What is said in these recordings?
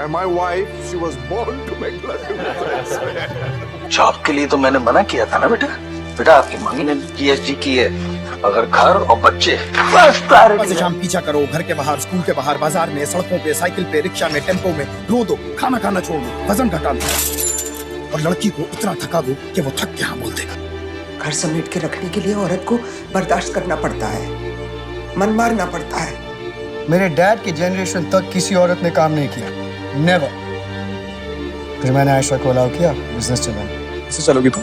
And my wife, she was born to make love. Job के लिए तो मैंने मना किया था ना बेटा. बेटा आपकी मम्मी ने पीएचडी की है. अगर घर और बच्चे फर्स्ट प्रायोरिटी. शाम पीछा करो, घर के बाहर, स्कूल के बाहर, बाजार में, सड़कों पे, साइकिल पे, रिक्शा में, टेम्पो में, रो दो, खाना खाना छोड़ दो, वजन घटा दो और लड़की को इतना थका दो कि वो थक के हाँ बोल देगा. घर समेट के रखने के लिए औरत को बर्दाश्त करना पड़ता है, मन मारना पड़ता है. मेरे डैड की जनरेशन तक किसी औरत ने काम नहीं किया, नेवर. फिर मैंने आयशा को अलाउ किया, बिजनेस चलाया. इससे चलोगी तुम?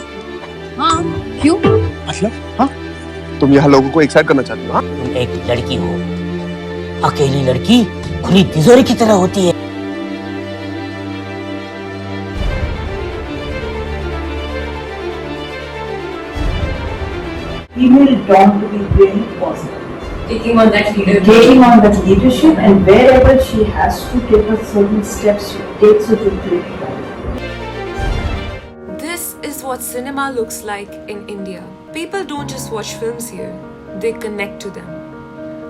हाँ, क्यों? आशा, हाँ? तुम यहाँ लोगों को एक्साइट करना चाहती हो? हाँ? तुम एक लड़की हो, अकेली लड़की खुली तिजोरी की तरह होती है. Female dawn to be very positive. Taking on that leadership, and wherever she has to take a certain steps, she takes it with great pride. This is what cinema looks like in India. People don't just watch films here, they connect to them.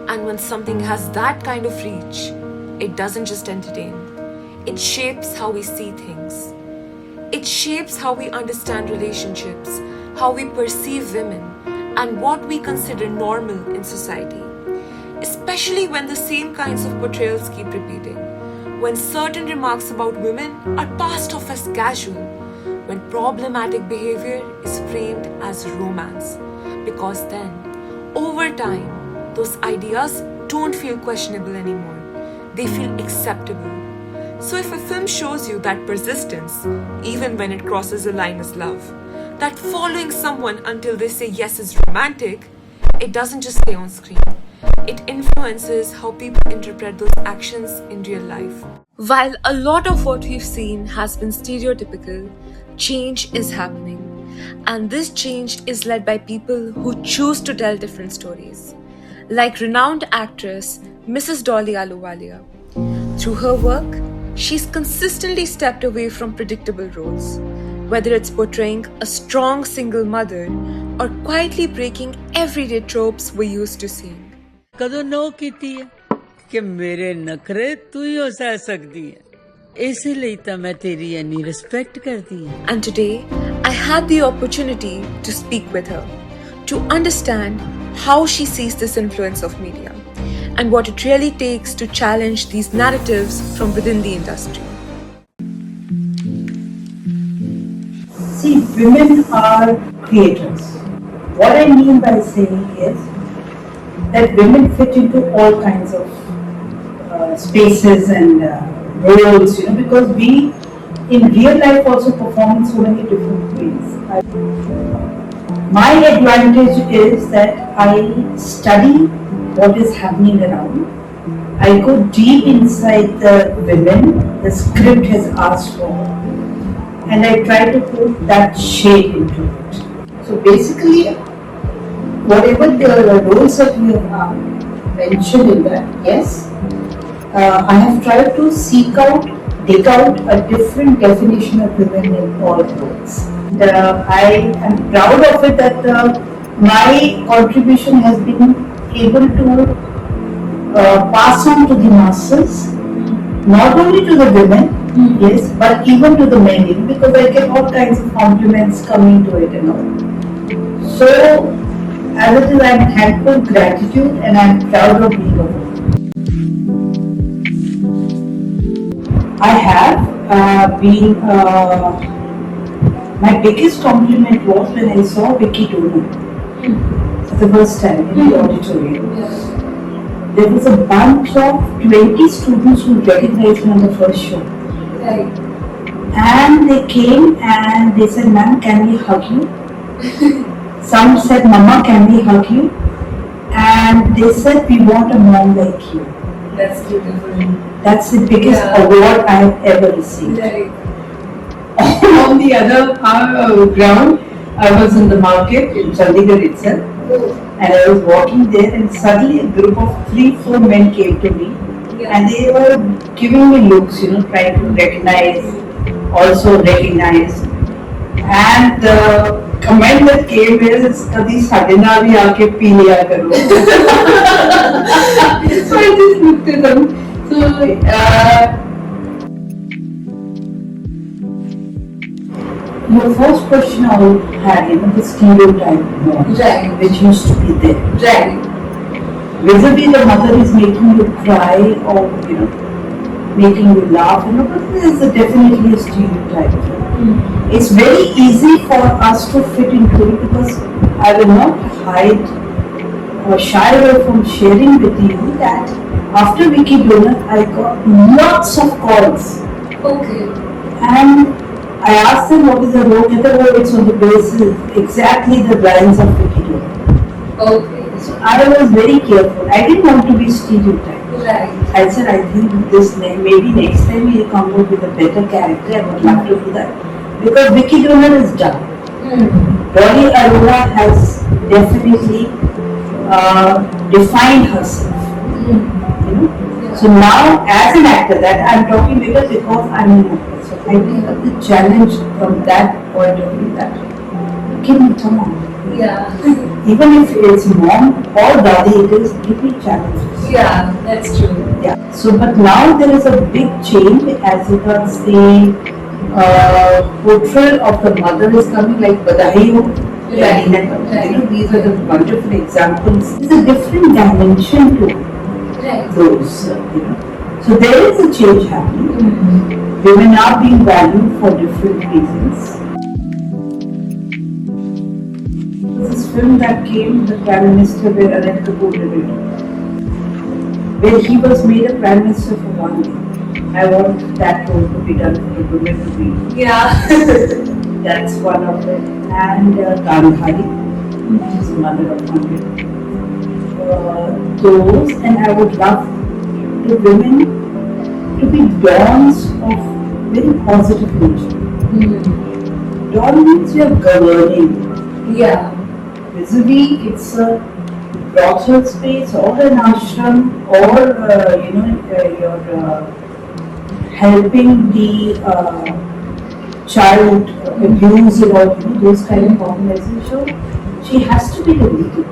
And when something has that kind of reach, it doesn't just entertain. It shapes how we see things. It shapes how we understand relationships, how we perceive women, and what we consider normal in society. Especially when the same kinds of portrayals keep repeating. When certain remarks about women are passed off as casual. When problematic behavior is framed as romance. Because then, over time, those ideas don't feel questionable anymore. They feel acceptable. So if a film shows you that persistence, even when it crosses a line, is love, that following someone until they say yes is romantic, it doesn't just stay on screen. It influences how people interpret those actions in real life. While a lot of what we've seen has been stereotypical, change is happening. And this change is led by people who choose to tell different stories. Like renowned actress Mrs. Dolly Ahluwalia. Through her work, she's consistently stepped away from predictable roles. Whether it's portraying a strong single mother or quietly breaking everyday tropes we're used to seeing. कदों no कीती है कि मेरे नखरे तू ही हो सह सकती है, इसलिए तो मैं तेरी इतनी रिस्पेक्ट करती हूँ. And today, I had the opportunity to speak with her, to understand how she sees this influence of media and what it really takes to challenge these narratives from within the industry. See, women are creators. What I mean by saying is that women fit into all kinds of spaces and roles, because we in real life also perform in so many different ways. My advantage is that I study what is happening around. I go deep inside the women the script has asked for, and I try to put that shape into it. So basically, whatever the roles that we have mentioned in that, yes, I have tried to dig out a different definition of women in all roles. And I am proud of it that my contribution has been able to pass on to the masses, not only to the women, yes, but even to the men, because I get all kinds of compliments coming to it and all. So, as it is, I am thankful, gratitude, and I am proud of being a woman. I have been. My biggest compliment was when I saw Vicky Dolan for the first time in the auditorium. There was a bunch of 20 students who recognized me on the first show. Right. And they came and they said, "Ma'am, can we hug you?" Some said, "Mama, can we hug you?" And they said, "We want a mom like you." That's beautiful. That's the biggest award I have ever received. Right. On the other ground, I was in the market in Chandigarh itself, and I was walking there, and suddenly a group of 3-4 men came to me, and they were giving me looks, trying to recognize, and the comment that came is, "Kadi sadina bhi aake pee liya karo." So I just looked at them. So the first question I had, the stereotype norms, which used to be there. Right. Vis-a-vis the mother is making you cry or, making you laugh, but there is definitely a stereotype. It's very easy for us to fit into it because I will not hide or shy away from sharing with you that after Vicky Donut, I got lots of calls. Okay. And I asked them what is the role, it's on the basis exactly the lines of Vicky Donut. Okay. So I was very careful. I didn't want to be stereotyped. Right. I said, I think this maybe next time we come up with a better character. I would love to do that. Because Vicky Donut is done. Dolly Ahluwalia has definitely defined herself. So now, as an actor, that I'm talking because I'm an actor. So I think the challenge from that point of view that give me time. Yeah. Even if it's mom or Dolly, it is give me challenges. Yeah, that's true. Yeah. So, but now there is a big change as regards the portrayal of the mother is coming, like Behaviours. These are the wonderful examples. There's a different dimension to those. So there is a change happening. Women are being valued for different reasons. This film that came, the Prime Minister, where Anand Kapoor did it, where he was made a Prime Minister for 1 day. I want that role to be done for the women to be. Yeah. That's one of it. And Gandhari, which is the mother of Gandhi. Those, and I would love the women to be dawns of very positive nature. Dawn means you are governing. Yeah. Vis-a-vis, it's a brothel space or an ashram or you're helping the child abuse or those kind of organizations. She has to be the leader.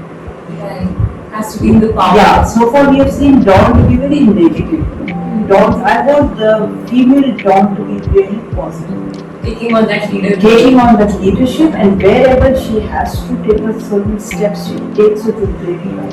Right. Has to be in the power. Yeah, so far we have seen Dawn to be very negative. Dawn, I want the female Dawn to be very positive. Taking on that leadership. Taking on that leadership, and wherever she has to take a certain steps, she takes it with very well.